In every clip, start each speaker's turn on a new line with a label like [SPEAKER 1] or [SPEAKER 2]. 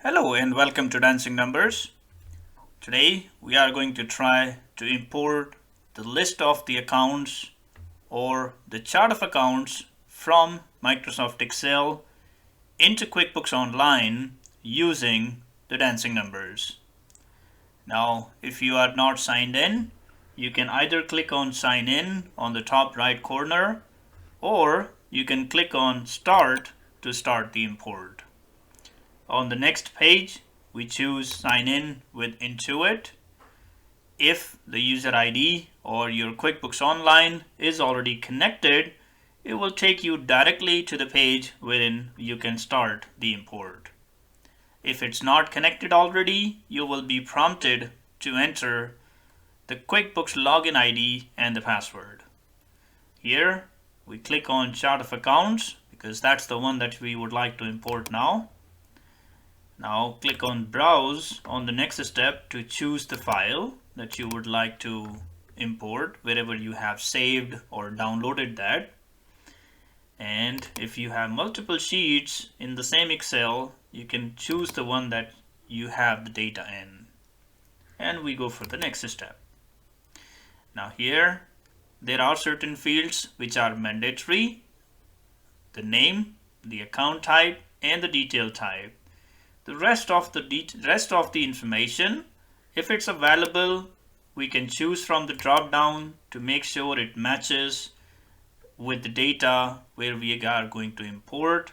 [SPEAKER 1] Hello and welcome to Dancing Numbers. Today we are going to try to import the list of the accounts or the chart of accounts from Microsoft Excel into QuickBooks Online using the Dancing Numbers. Now, if you are not signed in, you can either click on Sign In on the top right corner, or you can click on Start to start the import. On the next page, we choose Sign In with Intuit. If the user ID or your QuickBooks Online is already connected, it will take you directly to the page wherein you can start the import. If it's not connected already, you will be prompted to enter the QuickBooks login ID and the password. Here, we click on Chart of Accounts because that's the one that we would like to import now. Now click on Browse on the next step to choose the file that you would like to import wherever you have saved or downloaded that. And if you have multiple sheets in the same Excel, you can choose the one that you have the data in. And we go for the next step. Now here, there are certain fields which are mandatory: the name, the account type, and the detail type. The rest of the information, if it's available, we can choose from the drop down to make sure it matches with the data where we are going to import.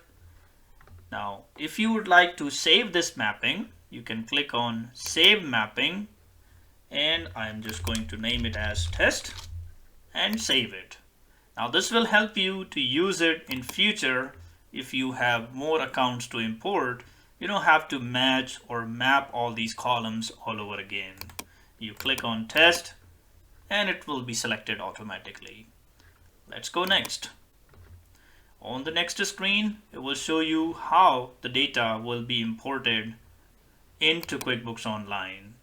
[SPEAKER 1] Now, if you would like to save this mapping, you can click on Save Mapping, and I'm just going to name it as Test and save it. Now, this will help you to use it in future. If you have more accounts to import, you don't have to match or map all these columns all over again. You click on Test and it will be selected automatically. Let's go next. On the next screen, it will show you how the data will be imported into QuickBooks Online.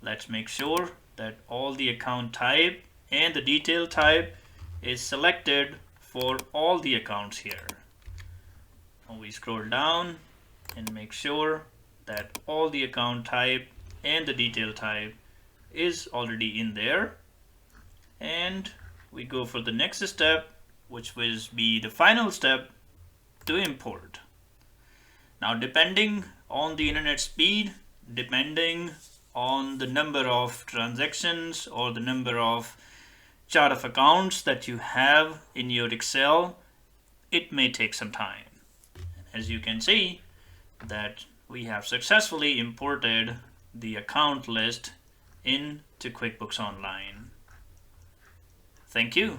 [SPEAKER 1] Let's make sure that all the account type and the detail type is selected for all the accounts here. Now we scroll down and make sure that all the account type and the detail type is already in there. And we go for the next step, which will be the final step, to import. Now, depending on the internet speed, depending on the number of transactions or the number of chart of accounts that you have in your Excel, it may take some time. As you can see, that we have successfully imported the account list into QuickBooks Online. Thank you.